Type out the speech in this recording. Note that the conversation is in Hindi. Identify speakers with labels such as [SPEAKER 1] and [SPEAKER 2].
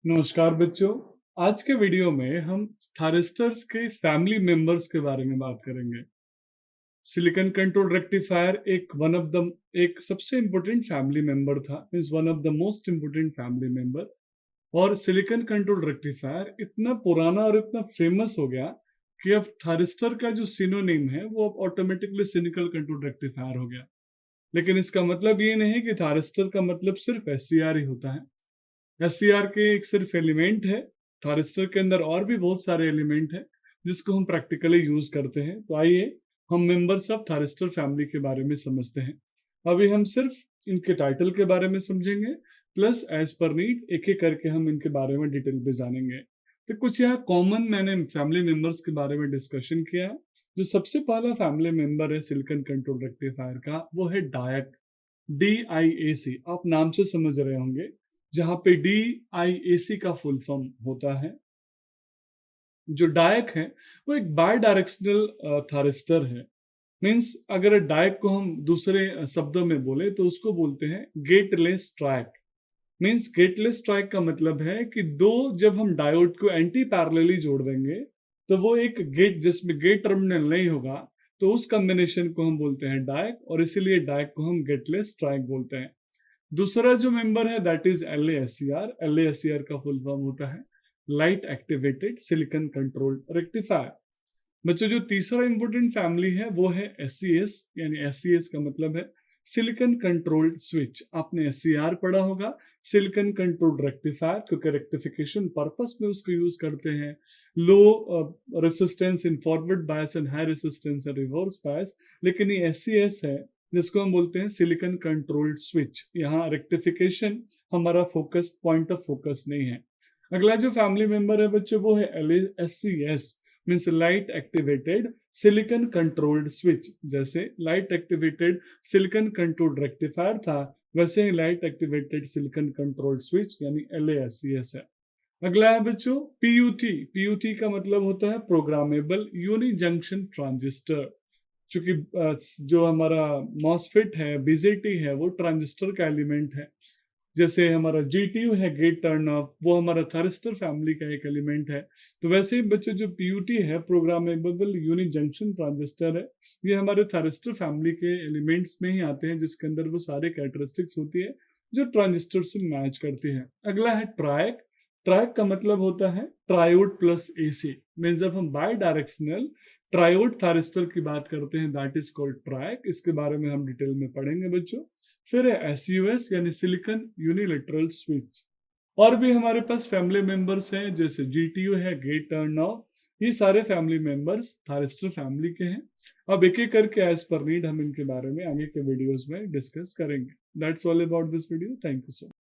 [SPEAKER 1] नमस्कार बच्चों। आज के वीडियो में हम थारिस्टर्स के फैमिली मेंबर्स के बारे में बात करेंगे। सिलिकॉन कंट्रोल रेक्टिफायर एक सबसे इम्पोर्टेंट फैमिली मेंबर था, is one of the most important family member. और सिलिकॉन कंट्रोल रेक्टिफायर इतना पुराना और इतना फेमस हो गया कि अब थारिस्टर का जो सिनोनिम है वो अब ऑटोमेटिकली सिलिकॉन कंट्रोल रेक्टिफायर हो गया। लेकिन इसका मतलब ये नहीं कि थारिस्टर का मतलब सिर्फ एससीआर ही होता है। एससीआर के एक सिर्फ एलिमेंट है, थारिस्टर के अंदर और भी बहुत सारे एलिमेंट है जिसको हम प्रैक्टिकली यूज करते हैं। तो आइए हम मेंबर्स ऑफ थारिस्टर फैमिली के बारे में समझते हैं। अभी हम सिर्फ इनके टाइटल के बारे में समझेंगे, प्लस एज पर नीड एक एक करके हम इनके बारे में डिटेल पे जानेंगे। तो कुछ यहाँ कॉमन मैंने फैमिली मेंबर्स के बारे में डिस्कशन किया है। जो सबसे पहला फैमिली मेंबर है सिलिकॉन कंट्रोल रेक्टिफायर का, वो है डायक। DIAC आप नाम से समझ रहे होंगे, जहां पे DIAC का फुल फॉर्म होता है। जो डायक है वो एक बाय डायरेक्शनल थारिस्टर है। मींस अगर डायक को हम दूसरे शब्दों में बोले तो उसको बोलते हैं गेटलेस ट्रैक। मींस गेटलेस ट्रैक का मतलब है कि दो, जब हम डायोड को एंटी पैरेलली जोड़ देंगे तो वो एक गेट जिसमें गेट टर्मिनल नहीं होगा, तो उस कॉम्बिनेशन को हम बोलते हैं डायक, और इसीलिए डायक को हम गेटलेस ट्रैक बोलते हैं। दूसरा जो मेंबर है दैट इज LASCR। LASCR का फुल फॉर्म होता है light activated silicon controlled rectifier. बच्चों, जो तीसरा इंपॉर्टेंट फैमिली है वो है SCS। यानी SCS का मतलब है सिलिकॉन कंट्रोल्ड स्विच। आपने SCR पढ़ा होगा, सिलिकॉन कंट्रोल्ड रेक्टिफायर, क्योंकि रेक्टिफिकेशन पर्पस में उसको यूज करते हैं। Low resistance in forward bias and high resistance in reverse bias. लेकिन ये SCS है जिसको हम बोलते हैं सिलिकॉन कंट्रोल्ड स्विच। यहाँ रेक्टिफिकेशन हमारा फोकस, पॉइंट ऑफ फोकस नहीं है। अगला जो फैमिली मेंबर है बच्चों वो है LASCS, means light activated silicon controlled switch. जैसे light activated silicon controlled rectifier था, वैसे ही light activated silicon controlled switch यानी LASCS है। अगला है बच्चों PUT। PUT का मतलब होता है प्रोग्रामेबल यूनि जंक्शन ट्रांजिस्टर। चूंकि जो हमारा मॉसफेट है, BJT है, वो ट्रांजिस्टर का एलिमेंट है। जैसे हमारा GTU है, गेट टर्न ऑफ, वो हमारा थारिस्टर फैमिली का एक एलिमेंट है। तो वैसे ही बच्चों जो PUT है, प्रोग्रामेबल यूनिट जंक्शन ट्रांजिस्टर है, ये हमारे थारिस्टर फैमिली के एलिमेंट्स में ही आते हैं, जिसके अंदर वो सारे कैरेक्टरिस्टिक्स होती है जो ट्रांजिस्टर से मैच करती है। अगला है ट्रायक। ट्रायक का मतलब होता है ट्रायोड प्लस AC। मीन जब हम बाय डायरेक्शनल ट्रायोड थारिस्टर की बात करते हैं दैट इज कॉल्ड ट्रायक। इसके बारे में हम डिटेल में पढ़ेंगे बच्चों। फिर है SUS यानी सिलिकॉन यूनिलेटरल स्विच। और भी हमारे पास फैमिली मेंबर्स हैं, जैसे GTU है, गेट टर्न ऑफ। ये सारे फैमिली मेंबर्स थारिस्टर फैमिली के हैं। अब एक एक करके एज पर नीड हम इनके बारे में आगे के वीडियोस में डिस्कस करेंगे। That's all about this video. Thank you so much.